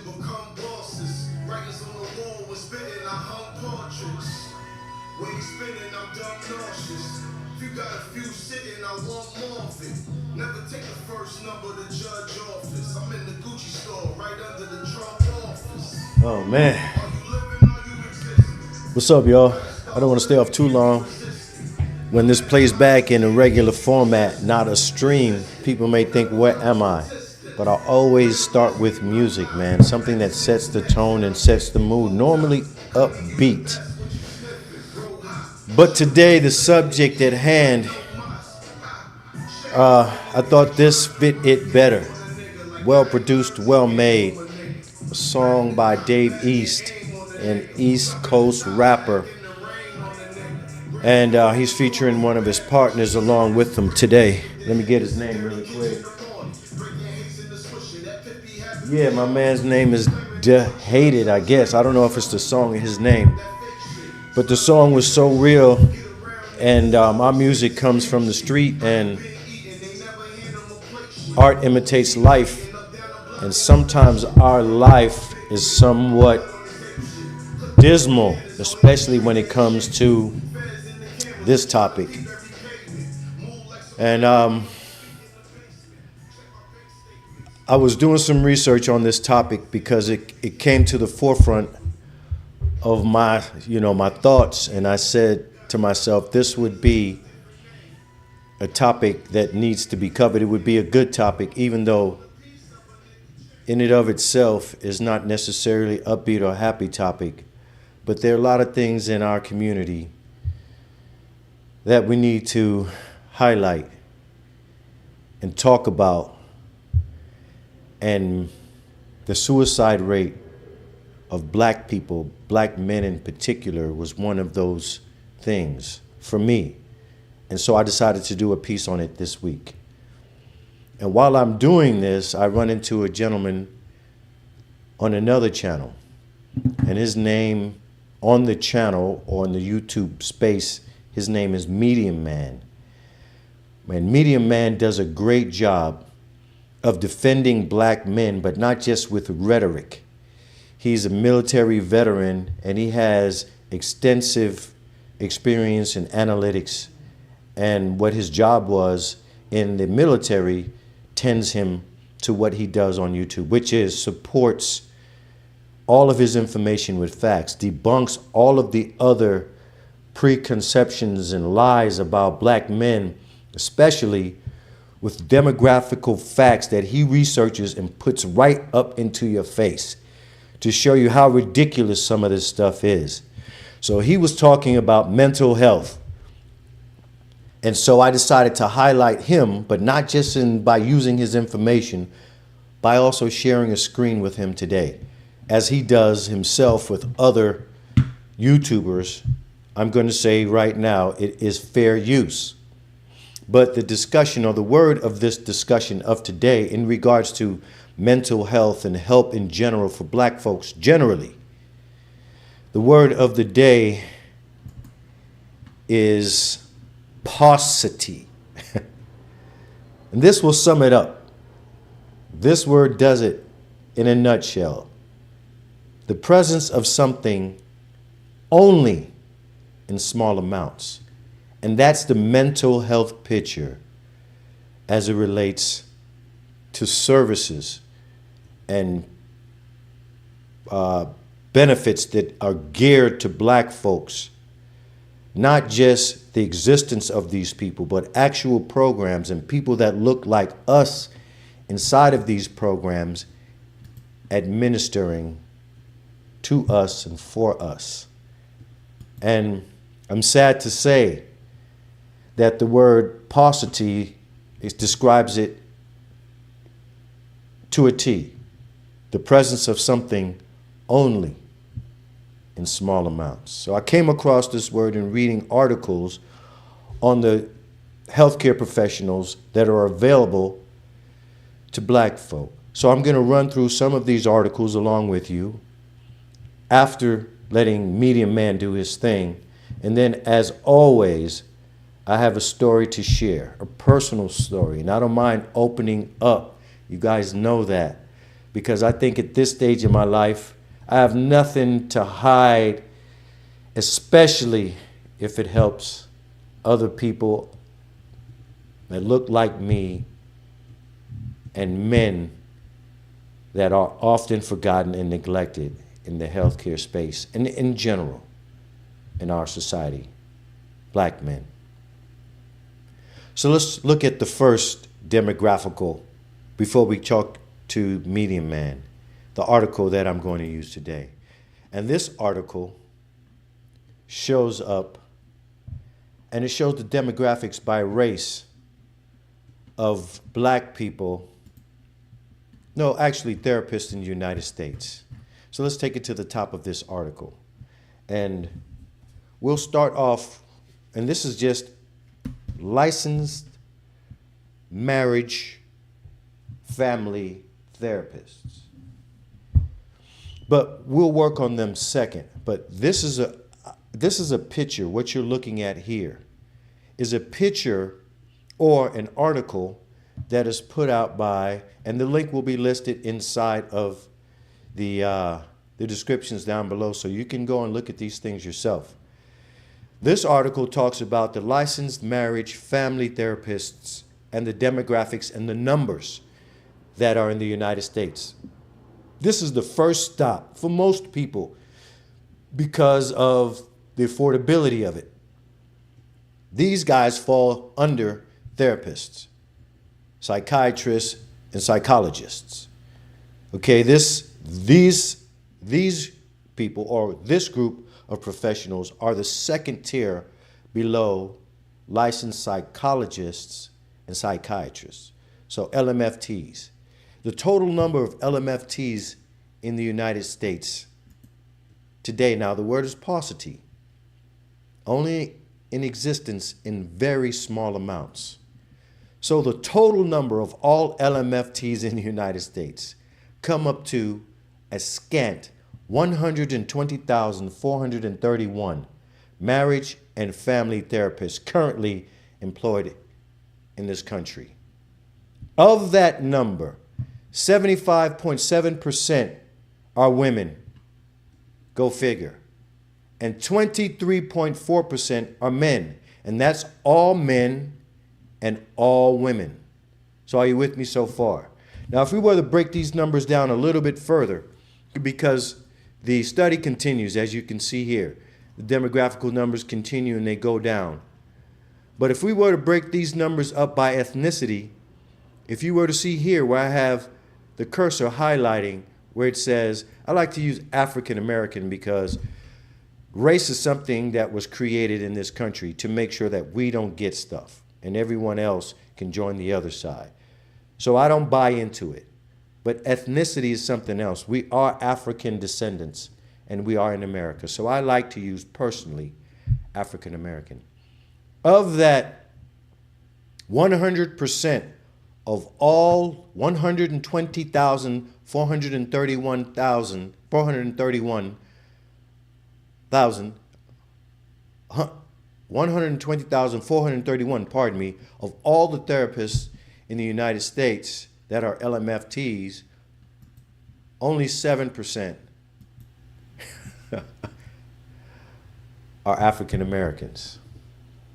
Become bosses. Writings on the wall was spitting, I hung portraits. When you spinning, I'm dumb nauseous. If you got a few sitting, I want more of it. Never take the first number to judge office. I'm in the Gucci store, right under the Trump office. Oh man. What's up, y'all? I don't want to stay off too long. When this plays back in a regular format, not a stream, people may think, where am I? But I always start with music, man. Something that sets the tone and sets the mood, normally upbeat. But today, the subject at hand, I thought this fit it better. Well produced, well made. A song by Dave East, an East Coast rapper. And he's featuring one of his partners along with him today. Let me get his name really quick. Yeah, my man's name is DeHated, I guess. I don't know if it's the song or his name. But the song was so real. And our music comes from the street, and art imitates life. And sometimes our life is somewhat dismal, especially when it comes to this topic. And I was doing some research on this topic because it came to the forefront of my thoughts, and I said to myself, this would be a topic that needs to be covered. It would be a good topic, even though in and of itself is not necessarily upbeat or happy topic. But there are a lot of things in our community that we need to highlight and talk about. And the suicide rate of black people, black men in particular, was one of those things for me. And so I decided to do a piece on it this week. And while I'm doing this, I run into a gentleman on another channel. And his name on the channel, or in the YouTube space, his name is Medium Man. And Medium Man does a great job of defending black men, but not just with rhetoric. He's a military veteran, and he has extensive experience in analytics. And what his job was in the military tends him to what he does on YouTube, which is supports all of his information with facts, debunks all of the other preconceptions and lies about black men, especially with demographical facts that he researches and puts right up into your face to show you how ridiculous some of this stuff is. So he was talking about mental health. And so I decided to highlight him, but not just by using his information, by also sharing a screen with him today, as he does himself with other YouTubers. I'm going to say right now, it is fair use. But the discussion, or the word of this discussion of today, in regards to mental health and help in general for black folks generally, the word of the day is paucity. And this will sum it up. This word does it in a nutshell. The presence of something only in small amounts. And that's the mental health picture as it relates to services and benefits that are geared to black folks. Not just the existence of these people, but actual programs and people that look like us inside of these programs administering to us and for us. And I'm sad to say that the word paucity describes it to a T. The presence of something only in small amounts. So I came across this word in reading articles on the healthcare professionals that are available to black folk. So I'm going to run through some of these articles along with you after letting Medium Man do his thing. And then, as always, I have a story to share, a personal story. And I don't mind opening up. You guys know that. Because I think at this stage in my life, I have nothing to hide, especially if it helps other people that look like me and men that are often forgotten and neglected in the healthcare space and in general in our society, black men. So let's look at the first demographical before we talk to Medium Man, the article that I'm going to use today. And this article shows up, and it shows the demographics by race of black people. No, actually therapists in the United States. So let's take it to the top of this article. And we'll start off, and this is just licensed marriage family therapists. But we'll work on them second. But this is a picture. What you're looking at here is a picture or an article that is put out by, and the link will be listed inside of the descriptions down below, so you can go and look at these things yourself. This article talks about the licensed marriage family therapists and the demographics and the numbers that are in the United States. This is the first stop for most people because of the affordability of it. These guys fall under therapists, psychiatrists, and psychologists. Okay, these people, or this group of professionals, are the second tier below licensed psychologists and psychiatrists. So LMFTs. The total number of LMFTs in the United States today, now the word is paucity, only in existence in very small amounts. So the total number of all LMFTs in the United States come up to a scant 120,431 marriage and family therapists currently employed in this country. Of that number, 75.7% are women, go figure, and 23.4% are men, and that's all men and all women. So are you with me so far? Now, if we were to break these numbers down a little bit further, because the study continues, as you can see here, the demographical numbers continue and they go down. But if we were to break these numbers up by ethnicity, if you were to see here where I have the cursor highlighting where it says, I like to use African American because race is something that was created in this country to make sure that we don't get stuff and everyone else can join the other side. So I don't buy into it. But ethnicity is something else. We are African descendants and we are in America. So I like to use personally African American. Of that 100% of all 120,431, pardon me, of all the therapists in the United States that are LMFTs, only 7% are African Americans.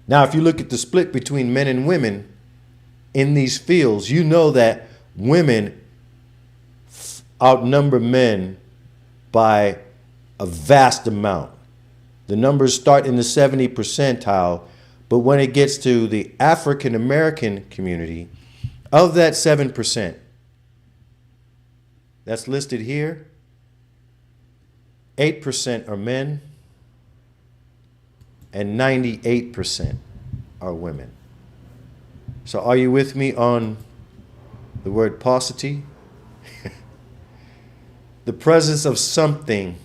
Now, if you look at the split between men and women in these fields, you know that women outnumber men by a vast amount. The numbers start in the 70 percentile, but when it gets to the African American community, of that 7% that's listed here, 8% are men and 98% are women. So are you with me on the word paucity? The presence of something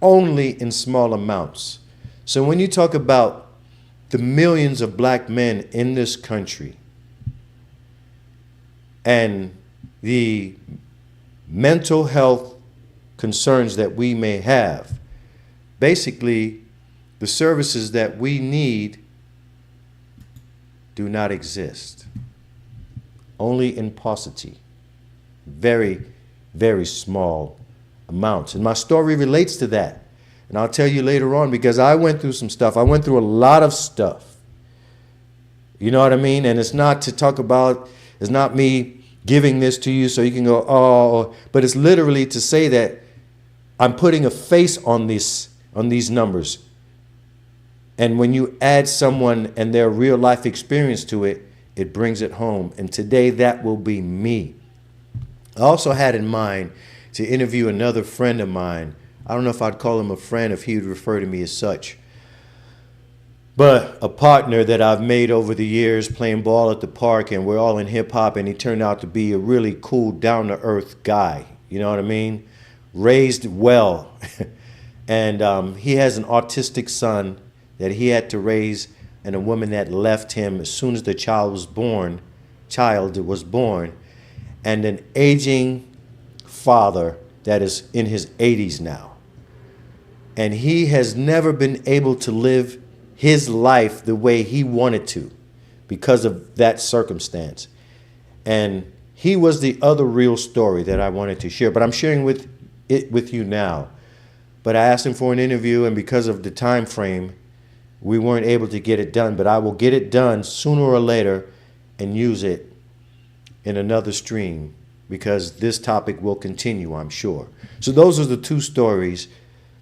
only in small amounts. So when you talk about the millions of black men in this country, and the mental health concerns that we may have. Basically, the services that we need do not exist. Only in paucity. Very, very small amounts. And my story relates to that. And I'll tell you later on, because I went through some stuff. I went through a lot of stuff. You know what I mean? And it's not to talk about, it's not me giving this to you so you can go, oh, but it's literally to say that I'm putting a face on these numbers. And when you add someone and their real life experience to it, it brings it home. And today that will be me. I also had in mind to interview another friend of mine. I don't know if I'd call him a friend if he would refer to me as such. But a partner that I've made over the years playing ball at the park, and we're all in hip hop, and he turned out to be a really cool, down to earth guy. You know what I mean? Raised well. And he has an autistic son that he had to raise, and a woman that left him as soon as the child was born, and an aging father that is in his 80s now. And he has never been able to live his life the way he wanted to because of that circumstance. And he was the other real story that I wanted to share, but I'm sharing it with you now. But I asked him for an interview, and because of the time frame, we weren't able to get it done. But I will get it done sooner or later and use it in another stream, because this topic will continue, I'm sure. So those are the two stories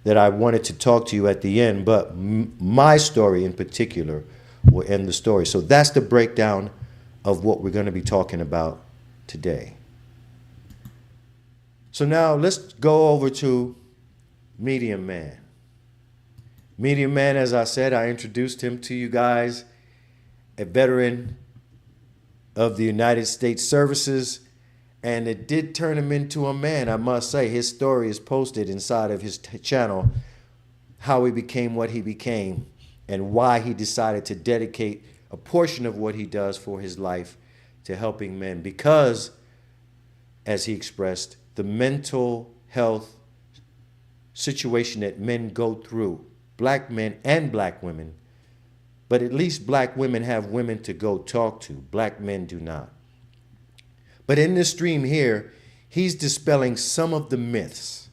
that I wanted to talk to you at the end, but my story in particular will end the story. So that's the breakdown of what we're going to be talking about today. So now let's go over to Medium Man. Medium Man, as I said, I introduced him to you guys, a veteran of the United States Services, and it did turn him into a man, I must say. His story is posted inside of his channel, how he became what he became and why he decided to dedicate a portion of what he does for his life to helping men. Because, as he expressed, the mental health situation that men go through, black men and black women, but at least black women have women to go talk to. Black men do not. But in this stream here, he's dispelling some of the myths.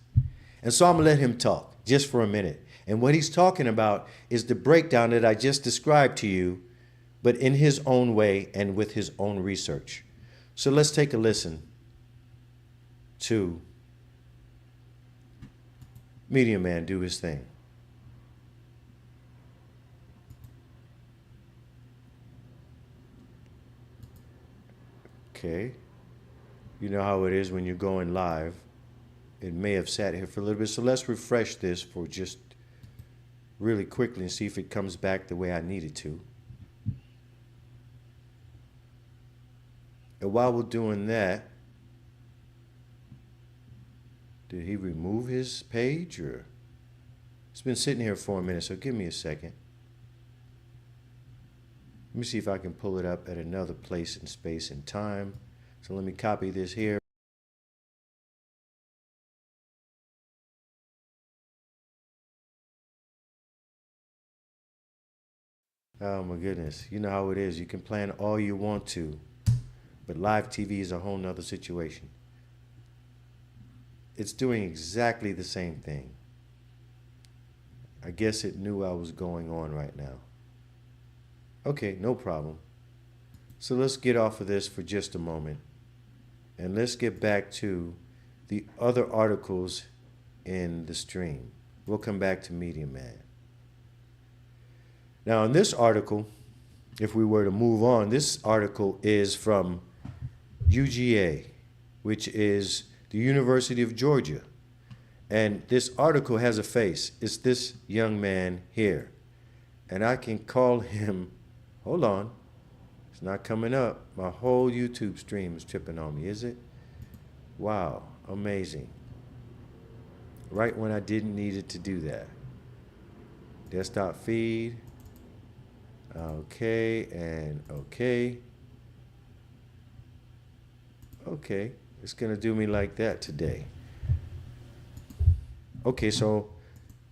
And so I'm going to let him talk just for a minute. And what he's talking about is the breakdown that I just described to you, but in his own way and with his own research. So let's take a listen to Medium Man do his thing. Okay. You know how it is when you're going live. It may have sat here for a little bit. So let's refresh this for just really quickly and see if it comes back the way I need it to. And while we're doing that, did he remove his page, or? It's been sitting here for a minute, so give me a second. Let me see if I can pull it up at another place in space and time. So let me copy this here. Oh my goodness. You know how it is. You can plan all you want to, but live TV is a whole nother situation. It's doing exactly the same thing. I guess it knew I was going on right now. Okay, no problem. So let's get off of this for just a moment. And let's get back to the other articles in the stream. We'll come back to Medium Man. Now, in this article, if we were to move on, this article is from UGA, which is the University of Georgia. And this article has a face. It's this young man here. And I can call him, hold on. It's not coming up. My whole YouTube stream is tripping on me, is it? Wow, amazing. Right when I didn't need it to do that. Desktop feed. Okay, and okay. Okay, It's going to do me like that today. Okay, so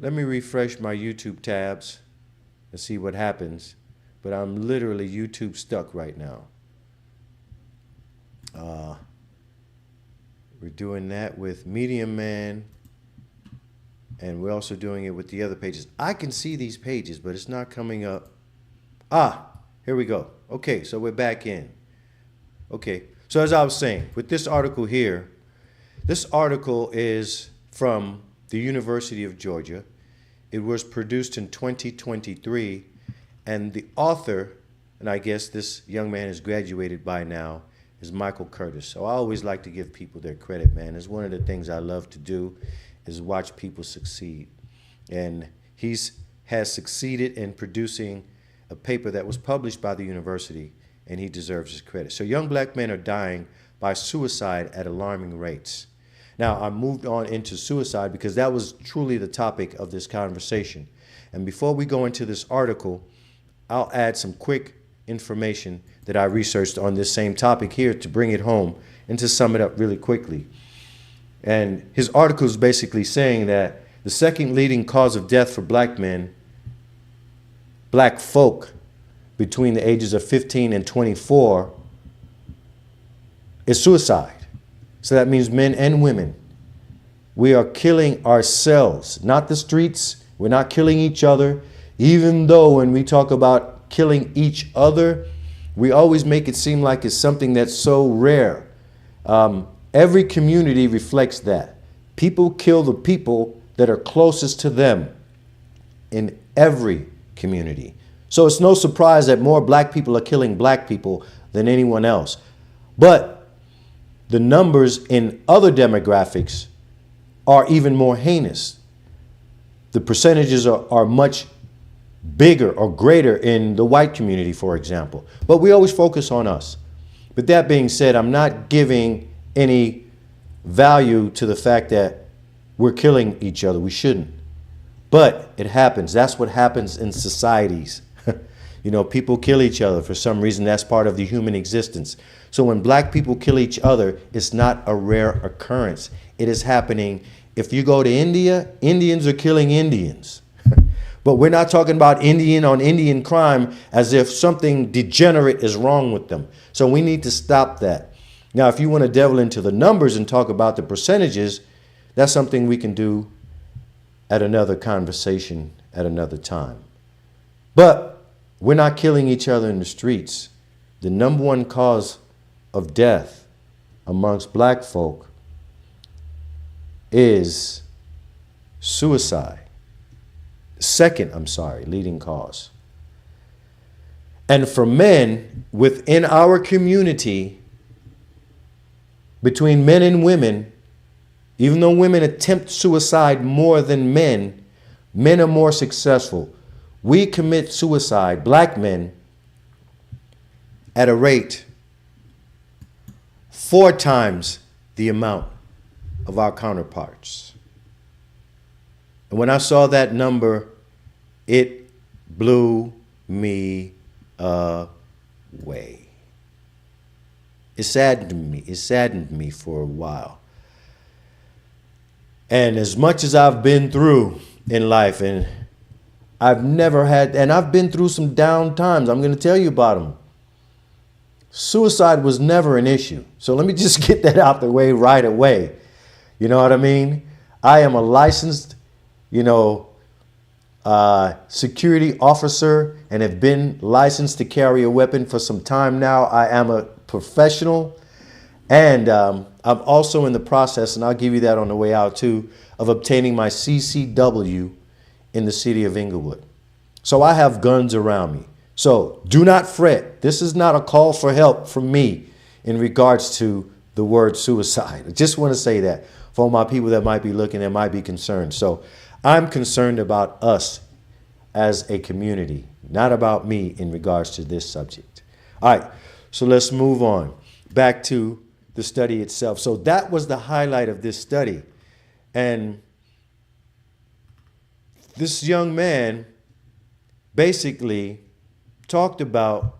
let me refresh my YouTube tabs and see what happens. But I'm literally YouTube stuck right now. We're doing that with Medium Man, and we're also doing it with the other pages. I can see these pages, but it's not coming up. Here we go. Okay, so we're back in. Okay, so as I was saying, with this article here, this article is from the University of Georgia. It was produced in 2023, and the author, and I guess this young man has graduated by now, is Michael Curtis. So I always like to give people their credit, man. It's one of the things I love to do is watch people succeed. And has succeeded in producing a paper that was published by the university, and he deserves his credit. So young black men are dying by suicide at alarming rates. Now, I moved on into suicide because that was truly the topic of this conversation. And before we go into this article, I'll add some quick information that I researched on this same topic here to bring it home and to sum it up really quickly. And his article is basically saying that the second leading cause of death for black men, black folk between the ages of 15 and 24, is suicide. So that means men and women. We are killing ourselves, not the streets. We're not killing each other. Even though when we talk about killing each other, we always make it seem like it's something that's so rare. Every community reflects that. People kill the people that are closest to them in every community. So it's no surprise that more black people are killing black people than anyone else. But the numbers in other demographics are even more heinous. The percentages are much bigger or greater in the white community, for example. But we always focus on us. But that being said, I'm not giving any value to the fact that we're killing each other. We shouldn't. But it happens. That's what happens in societies. You know, people kill each other for some reason. That's part of the human existence. So when black people kill each other, it's not a rare occurrence. It is happening. If you go to India, Indians are killing Indians. But we're not talking about Indian on Indian crime as if something degenerate is wrong with them. So we need to stop that. Now, if you want to delve into the numbers and talk about the percentages, that's something we can do at another conversation at another time. But we're not killing each other in the streets. The number one cause of death amongst black folk is suicide. Second, leading cause. And for men within our community, between men and women, even though women attempt suicide more than men, men are more successful. We commit suicide, black men, at a rate 4 times the amount of our counterparts. And when I saw that number, it blew me away. It saddened me. It saddened me for a while. And as much as I've been through in life, and I've been through some down times, I'm going to tell you about them. Suicide was never an issue. So let me just get that out the way right away. You know what I mean? I am a licensed, security officer and have been licensed to carry a weapon for some time now. I am a professional, and I'm also in the process, and I'll give you that on the way out too, of obtaining my CCW in the city of Inglewood. So I have guns around me. So do not fret. This is not a call for help from me in regards to the word suicide. I just want to say that for my people that might be looking, that might be concerned. So I'm concerned about us as a community, not about me in regards to this subject. All right, so let's move on back to the study itself. So that was the highlight of this study. And this young man basically talked about,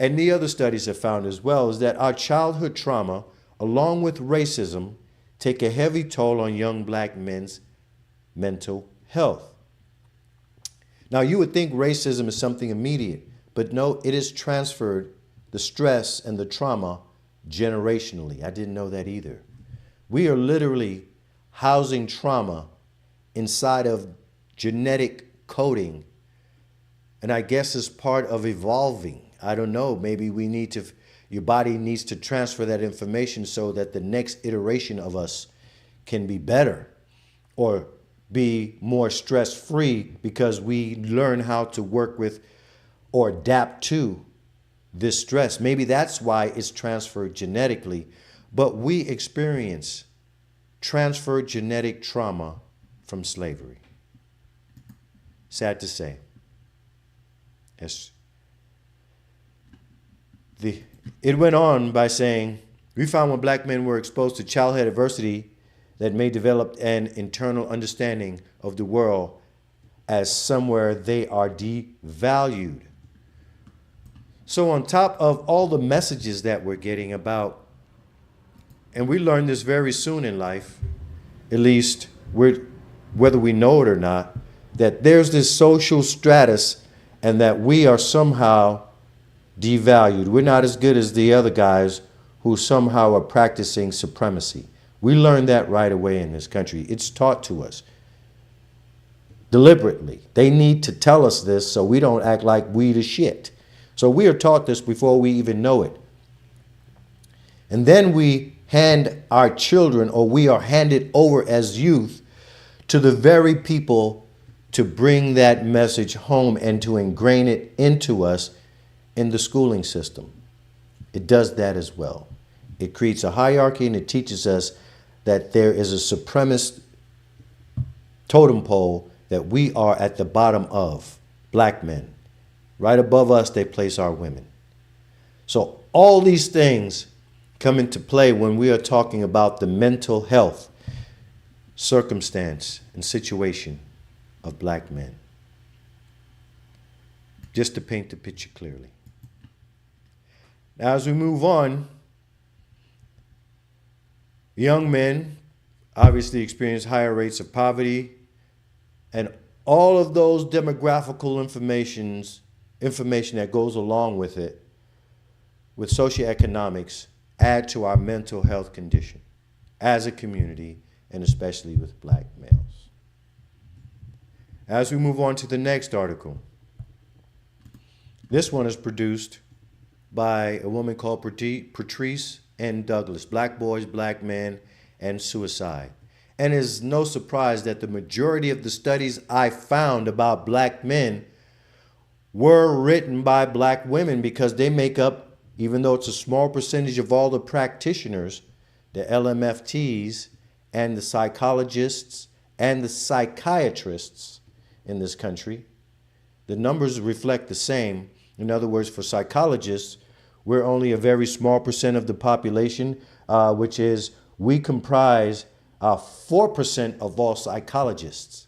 and the other studies have found as well, is that our childhood trauma along with racism, take a heavy toll on young black men's mental health. Now, you would think racism is something immediate, but no, it is transferred, the stress and the trauma, generationally. I didn't know that either. We are literally housing trauma inside of genetic coding, and I guess it's part of evolving. I don't know, maybe we need to, your body needs to transfer that information so that the next iteration of us can be better or be more stress-free because we learn how to work with or adapt to this stress. Maybe that's why it's transferred genetically, but we experience transferred genetic trauma from slavery. Sad to say. It went on by saying, we found when black men were exposed to childhood adversity that may develop an internal understanding of the world as somewhere they are devalued. So on top of all the messages that we're getting about, and we learn this very soon in life, at least whether we know it or not, that there's this social stratus and that we are somehow devalued. We're not as good as the other guys who somehow are practicing supremacy. We learned that right away in this country. It's taught to us deliberately. They need to tell us this so we don't act like we the shit. So we are taught this before we even know it. And then we hand our children, or we are handed over as youth to the very people to bring that message home and to ingrain it into us in the schooling system. It does that as well. It creates a hierarchy and it teaches us that there is a supremacist totem pole that we are at the bottom of, black men. Right above us, they place our women. So all these things come into play when we are talking about the mental health circumstance and situation of black men. Just to paint the picture clearly. Now, as we move on, young men obviously experience higher rates of poverty, and all of those demographical information that goes along with it, with socioeconomics, add to our mental health condition as a community, and especially with black males. As we move on to the next article, this one is produced by a woman called Patrice and Douglas, Black Boys, Black Men, and Suicide. And it's no surprise that the majority of the studies I found about black men were written by black women because they make up, even though it's a small percentage of all the practitioners, the LMFTs and the psychologists and the psychiatrists in this country, the numbers reflect the same. In other words, for psychologists, we're only a very small percent of the population, which is we comprise 4% of all psychologists.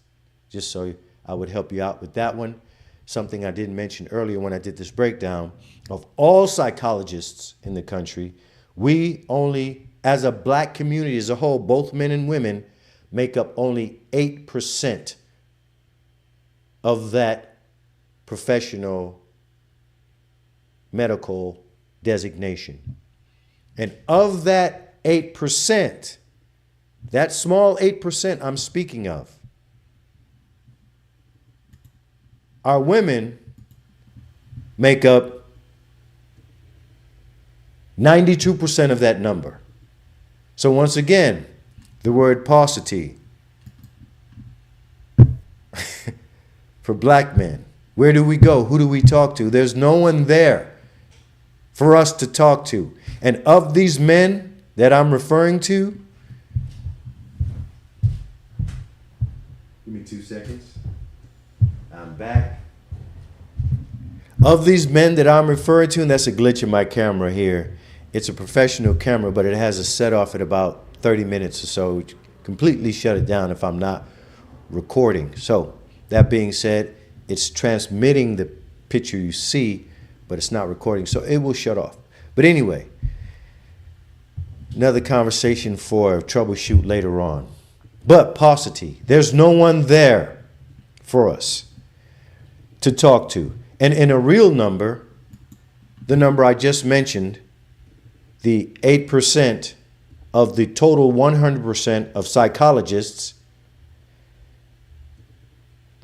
Just so I would help you out with that one. Something I didn't mention earlier when I did this breakdown. Of all psychologists in the country, we only, as a black community as a whole, both men and women, make up only 8% of that professional medical designation. And of that 8%, that small 8% I'm speaking of, our women make up 92% of that number. So once again, the word paucity for black men. Where do we go? Who do we talk to? There's no one there for us to talk to. And of these men that I'm referring to, give me 2 seconds. I'm back. Of these men that I'm referring to, and that's a glitch in my camera here. It's a professional camera, but it has a set off at about 30 minutes or so. Completely shut it down if I'm not recording. So that being said, it's transmitting the picture you see, but it's not recording, so it will shut off. But anyway, Another conversation for troubleshoot later on. But paucity, there's no one there for us to talk to. And in a real number, the number I just mentioned, the 8% of the total 100% of psychologists,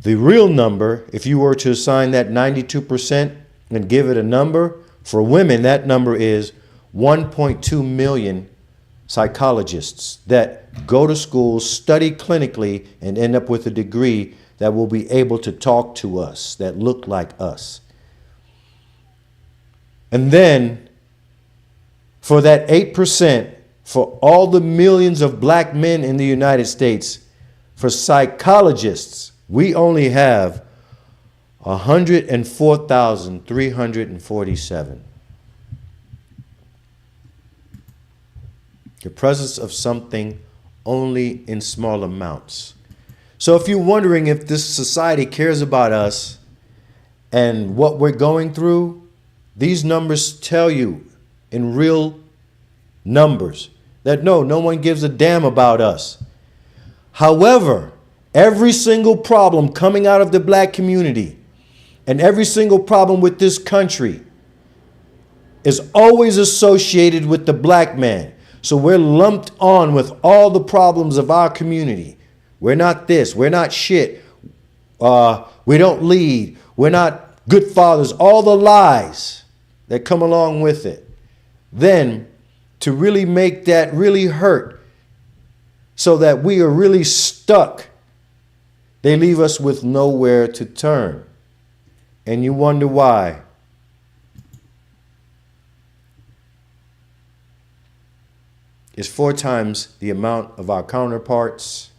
the real number, if you were to assign that 92% and give it a number, for women, that number is 1.2 million psychologists that go to school, study clinically, and end up with a degree that will be able to talk to us, that look like us. And then, for that 8%, for all the millions of black men in the United States, for psychologists, we only have 104,347. The presence of something only in small amounts. So if you're wondering if this society cares about us and what we're going through, these numbers tell you in real numbers that no one gives a damn about us. However, every single problem coming out of the black community and every single problem with this country is always associated with the black man. So we're lumped on with all the problems of our community. We're not this. We're not shit. We don't lead. We're not good fathers. All the lies that come along with it. Then, to really make that really hurt so that we are really stuck, they leave us with nowhere to turn. And you wonder why. Is 4 times the amount of our counterparts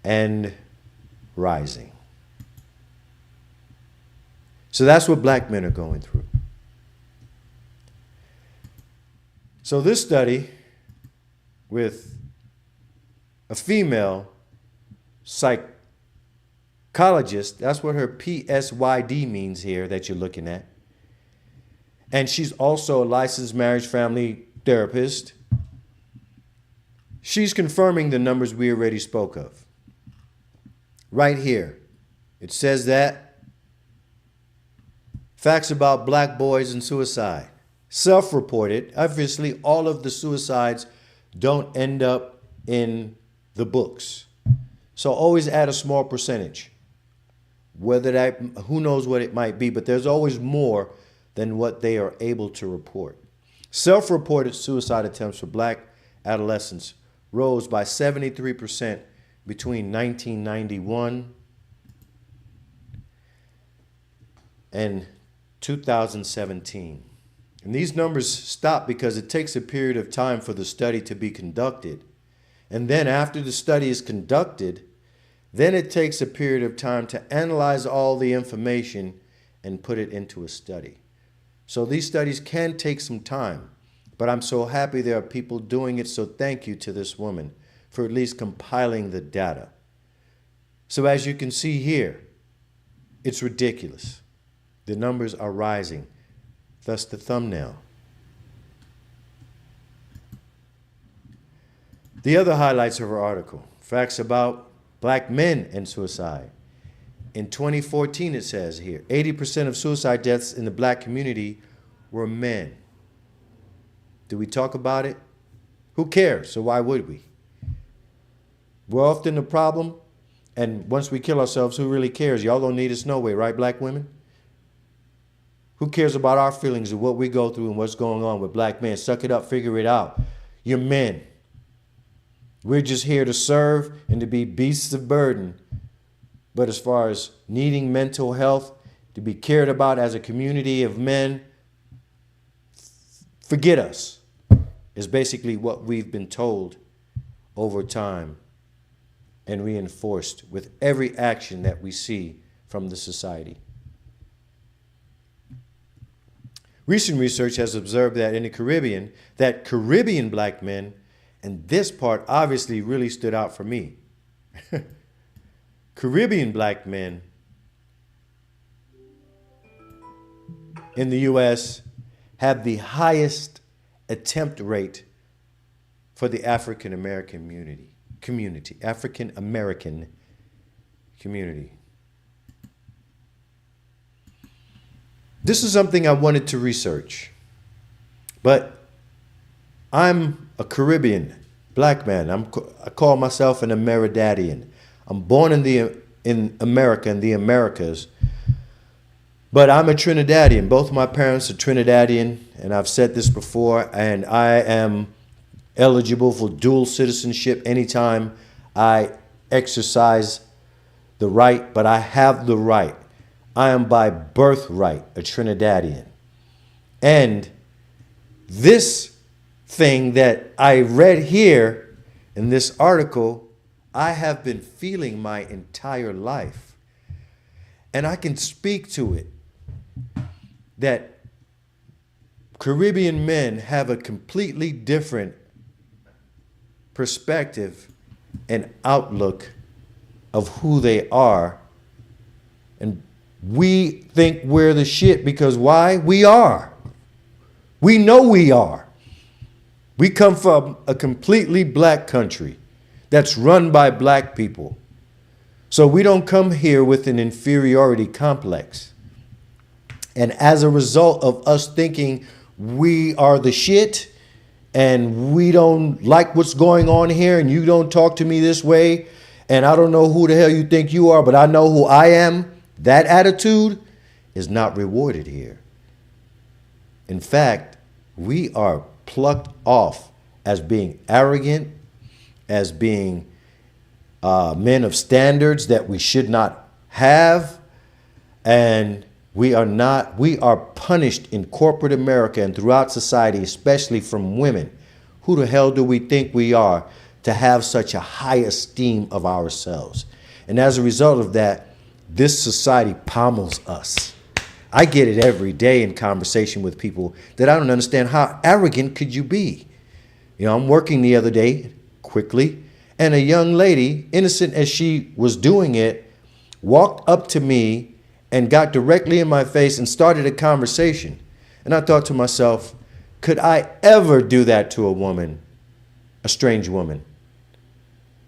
and rising. So that's what black men are going through. So this study with a female psychologist, that's what her PSYD means here that you're looking at. And she's also a licensed marriage family therapist. She's confirming the numbers we already spoke of. Right here, it says that facts about black boys and suicide. Self-reported. Obviously, all of the suicides don't end up in the books. So always add a small percentage. Whether that, who knows what it might be, but there's always more than what they are able to report. Self-reported suicide attempts for black adolescents rose by 73% between 1991 and 2017. And these numbers stop because it takes a period of time for the study to be conducted. And then after the study is conducted, then it takes a period of time to analyze all the information and put it into a study. So these studies can take some time, but I'm so happy there are people doing it, so thank you to this woman for at least compiling the data. So as you can see here, it's ridiculous. The numbers are rising, thus the thumbnail. The other highlights of her article, facts about black men and suicide. In 2014, it says here, 80% of suicide deaths in the black community were men. Do we talk about it? Who cares? So why would we? We're often the problem, and once we kill ourselves, who really cares? Y'all don't need us no way, right, black women? Who cares about our feelings of what we go through and what's going on with black men? Suck it up, figure it out. You're men. We're just here to serve and to be beasts of burden. But as far as needing mental health, to be cared about as a community of men, forget us, is basically what we've been told over time and reinforced with every action that we see from the society. Recent research has observed that in the Caribbean, that Caribbean black men, and this part obviously really stood out for me. Caribbean black men in the U.S. have the highest attempt rate for the African American African American community. This is something I wanted to research, but I'm a Caribbean black man. I call myself an Ameridadian. I'm born in America, in the Americas, but I'm a Trinidadian. Both my parents are Trinidadian, and I've said this before, and I am eligible for dual citizenship anytime I exercise the right, but I have the right. I am by birthright a Trinidadian. And this thing that I read here in this article, I have been feeling my entire life. And I can speak to it, that Caribbean men have a completely different perspective and outlook of who they are. And we think we're the shit because why? We are. We know we are. We come from a completely black country that's run by black people. So we don't come here with an inferiority complex. And as a result of us thinking we are the shit and we don't like what's going on here and you don't talk to me this way and I don't know who the hell you think you are, but I know who I am, that attitude is not rewarded here. In fact, we are plucked off as being arrogant, as being men of standards that we should not have, and we are punished in corporate America and throughout society, especially from women. Who the hell do we think we are to have such a high esteem of ourselves? And as a result of that, this society pommels us. I get it every day in conversation with people that I don't understand. How arrogant could you be? You know, I'm working the other day quickly, and a young lady, innocent as she was doing it, walked up to me and got directly in my face and started a conversation. And I thought to myself, could I ever do that to a woman, a strange woman?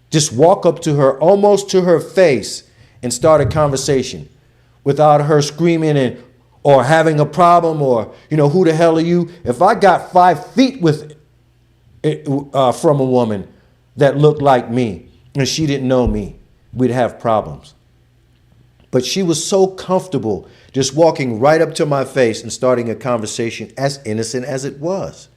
Just walk up to her, almost to her face, and start a conversation without her screaming and or having a problem or, you know, who the hell are you? If I got 5 feet with it, from a woman that looked like me and she didn't know me, we'd have problems. But she was so comfortable just walking right up to my face and starting a conversation as innocent as it was.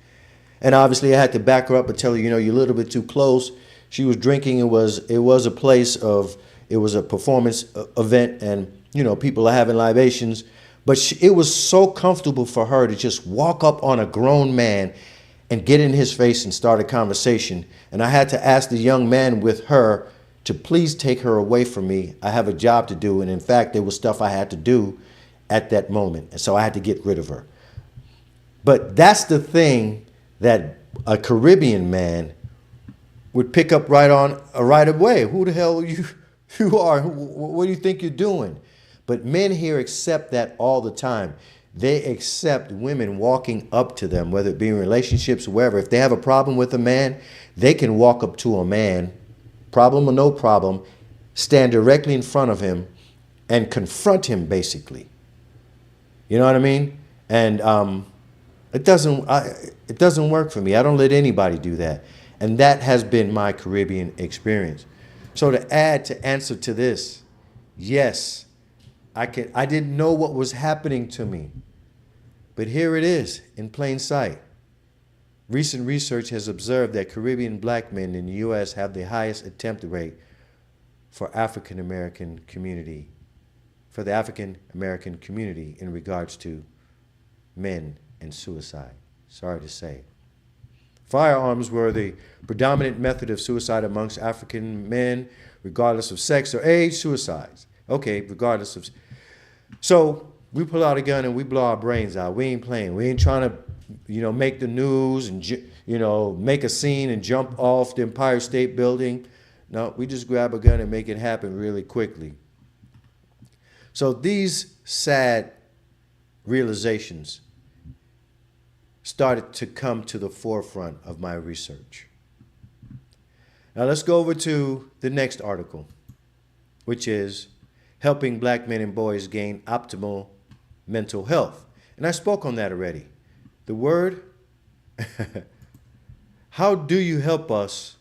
And obviously I had to back her up and tell her, you know, you're a little bit too close. She was drinking. It was a place of, it was a performance event and, you know, people are having libations. But it was so comfortable for her to just walk up on a grown man and get in his face and start a conversation. And I had to ask the young man with her to please take her away from me. I have a job to do. And in fact, there was stuff I had to do at that moment. And so I had to get rid of her. But that's the thing that a Caribbean man would pick up right away. Who the hell you are? What do you think you're doing? But men here accept that all the time. They accept women walking up to them, whether it be in relationships or wherever. If they have a problem with a man, they can walk up to a man, problem or no problem, stand directly in front of him and confront him, basically. You know what I mean? And it doesn't work for me. I don't let anybody do that. And that has been my Caribbean experience. So to add to answer to this, yes, I didn't know what was happening to me, but here it is in plain sight. Recent research has observed that Caribbean black men in the U.S. have the highest attempt rate for the African American community in regards to men and suicide. Sorry to say. Firearms were the predominant method of suicide amongst African men, regardless of sex or age. Suicides. Okay, regardless of. So we pull out a gun and we blow our brains out. We ain't playing. We ain't trying to, you know, make the news and, you know, make a scene and jump off the Empire State Building. No, we just grab a gun and make it happen really quickly. So these sad realizations started to come to the forefront of my research. Now let's go over to the next article, which is helping black men and boys gain optimal mental health. And I spoke on that already. The word, how do you help us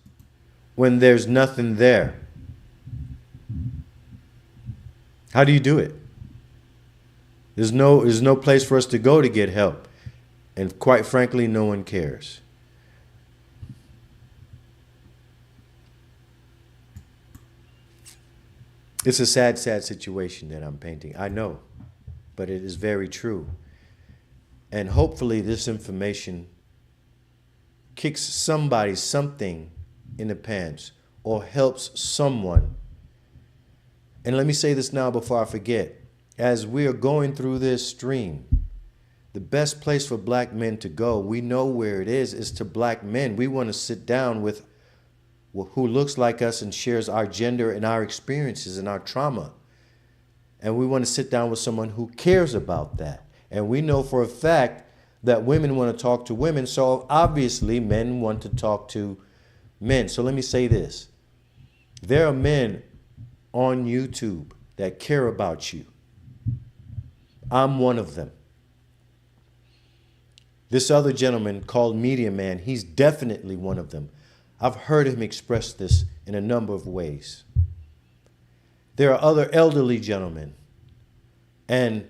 when there's nothing there? How do you do it? There's no place for us to go to get help. And quite frankly, no one cares. It's a sad, sad situation that I'm painting. I know, but it is very true. And hopefully this information kicks somebody something in the pants or helps someone. And let me say this now before I forget. As we are going through this stream, the best place for black men to go, we know where it is to black men. We want to sit down with who looks like us and shares our gender and our experiences and our trauma. And we want to sit down with someone who cares about that. And we know for a fact that women want to talk to women, so obviously men want to talk to men. So let me say this. There are men on YouTube that care about you. I'm one of them. This other gentleman called Media Man, he's definitely one of them. I've heard him express this in a number of ways. There are other elderly gentlemen. And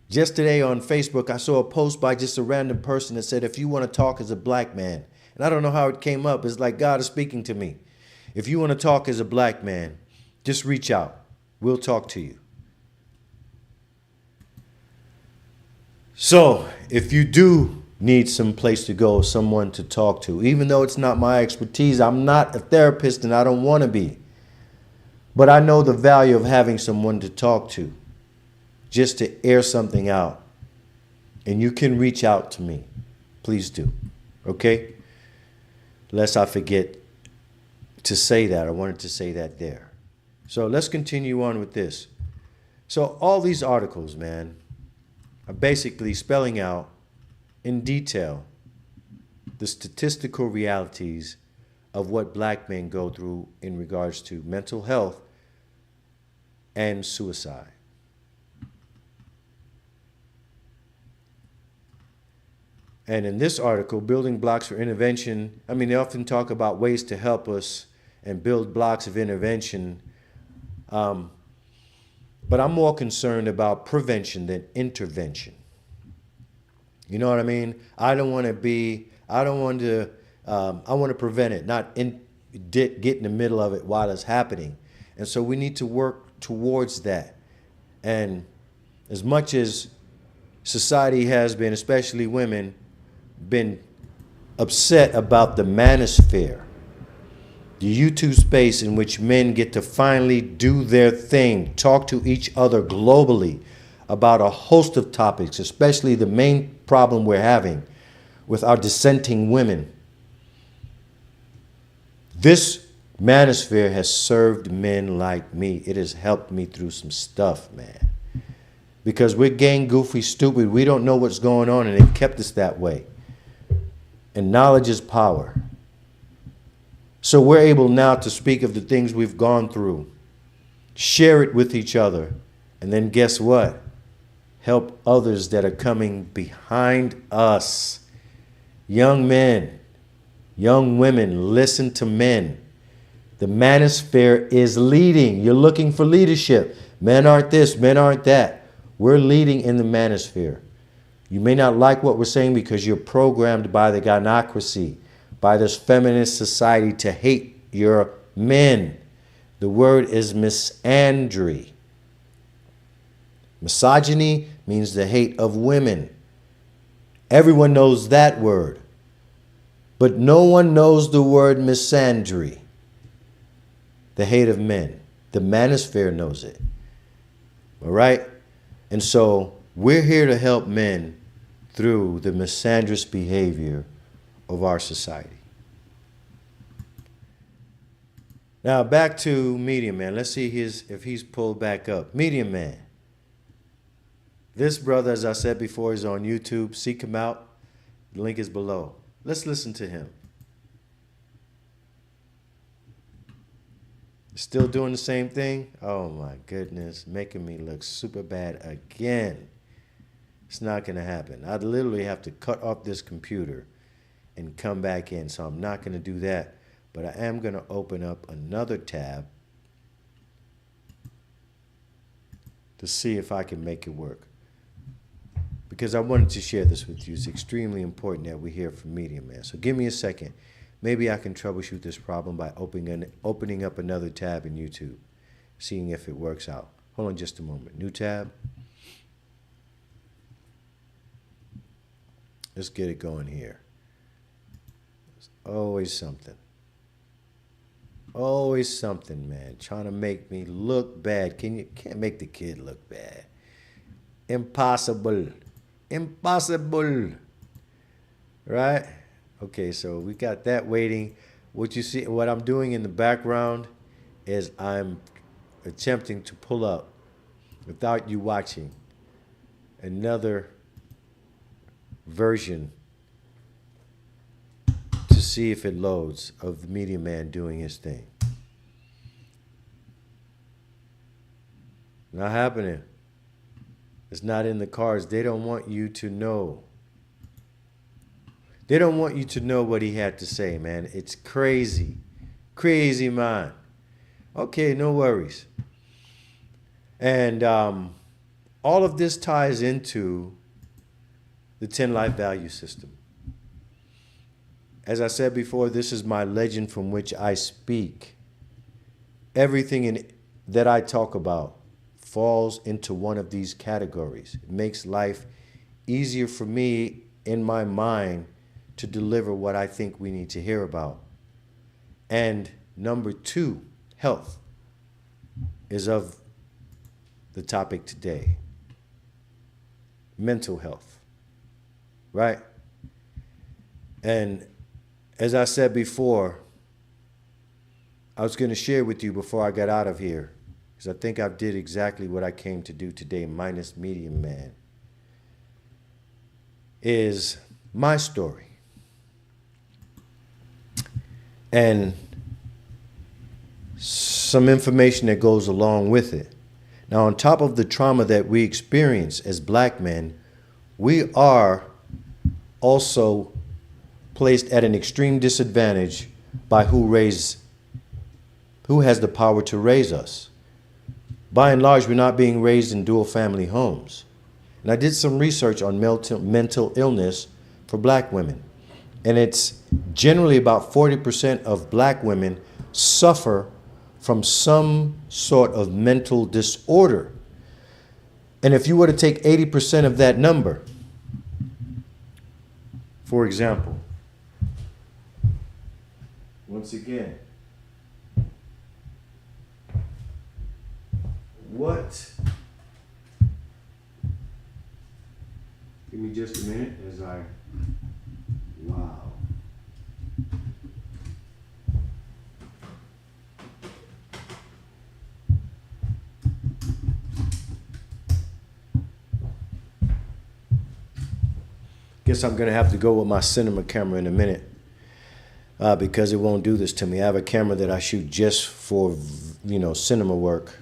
just today on Facebook, I saw a post by just a random person that said, if you want to talk as a black man, and I don't know how it came up, it's like God is speaking to me. If you want to talk as a black man, just reach out. We'll talk to you. So if you do need some place to go, someone to talk to, even though it's not my expertise, I'm not a therapist and I don't want to be. But I know the value of having someone to talk to, just to air something out. And you can reach out to me. Please do. Okay? Lest I forget to say that. I wanted to say that there. So let's continue on with this. So all these articles, man, are basically spelling out in detail the statistical realities of what black men go through in regards to mental health and suicide. And in this article, Building Blocks for Intervention, I mean, they often talk about ways to help us and build blocks of intervention. But I'm more concerned about prevention than intervention. You know what I mean? I want to prevent it, not get in the middle of it while it's happening. And so we need to work towards that. And as much as society has been, especially women, been upset about the manosphere, the YouTube space in which men get to finally do their thing, talk to each other globally about a host of topics, especially the main problem we're having with our dissenting women. This manosphere has served men like me. It has helped me through some stuff, man. Because we're gang goofy, stupid. We don't know what's going on, and it kept us that way. And knowledge is power. So we're able now to speak of the things we've gone through, share it with each other, and then guess what? Help others that are coming behind us. Young men, young women, listen to men. The manosphere is leading. You're looking for leadership. Men aren't this, men aren't that. We're leading in the manosphere. You may not like what we're saying because you're programmed by the gynocracy, by this feminist society to hate your men. The word is misandry. Misogyny means the hate of women. Everyone knows that word. But no one knows the word misandry, the hate of men. The manosphere knows it. All right? And so we're here to help men through the misandrous behavior of our society. Now back to Media Man. Let's see if he's pulled back up. Media Man. This brother, as I said before, is on YouTube. Seek him out. The link is below. Let's listen to him. Still doing the same thing? Oh my goodness, making me look super bad again. It's not going to happen. I'd literally have to cut off this computer and come back in, so I'm not going to do that. But I am going to open up another tab to see if I can make it work. Because I wanted to share this with you. It's extremely important that we hear from Media Man. So give me a second. Maybe I can troubleshoot this problem by opening up another tab in YouTube, seeing if it works out. Hold on just a moment. New tab. Let's get it going here. There's always something. Always something, man. Trying to make me look bad. Can't make the kid look bad. Impossible. Impossible. Right? Okay, so we got that waiting. What you see, what I'm doing in the background is I'm attempting to pull up, without you watching, another version to see if it loads of the Media Man doing his thing. Not happening. It's not in the cards. They don't want you to know. They don't want you to know what he had to say, man. It's crazy. Crazy, man. Okay, no worries. And all of this ties into the 10 life value system. As I said before, this is my legend from which I speak. Everything that I talk about falls into one of these categories. It makes life easier for me in my mind to deliver what I think we need to hear about. And number 2, health, is of the topic today. Mental health, right? And as I said before, I was going to share with you before I got out of here, because I think I did exactly what I came to do today, minus Media Man, is my story. And some information that goes along with it. Now, on top of the trauma that we experience as black men, we are also placed at an extreme disadvantage by who has the power to raise us. By and large, we're not being raised in dual family homes. And I did some research on mental illness for black women. And it's generally about 40% of black women suffer from some sort of mental disorder. And if you were to take 80% of that number, for example, once again, give me just a minute as wow. Guess I'm going to have to go with my cinema camera in a minute because it won't do this to me. I have a camera that I shoot just for, cinema work,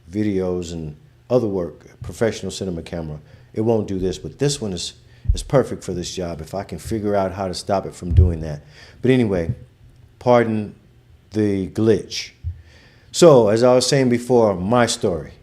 videos and other work, professional cinema camera. It won't do this, but this one is perfect for this job if I can figure out how to stop it from doing that. But anyway, pardon the glitch. So, as I was saying before, my story.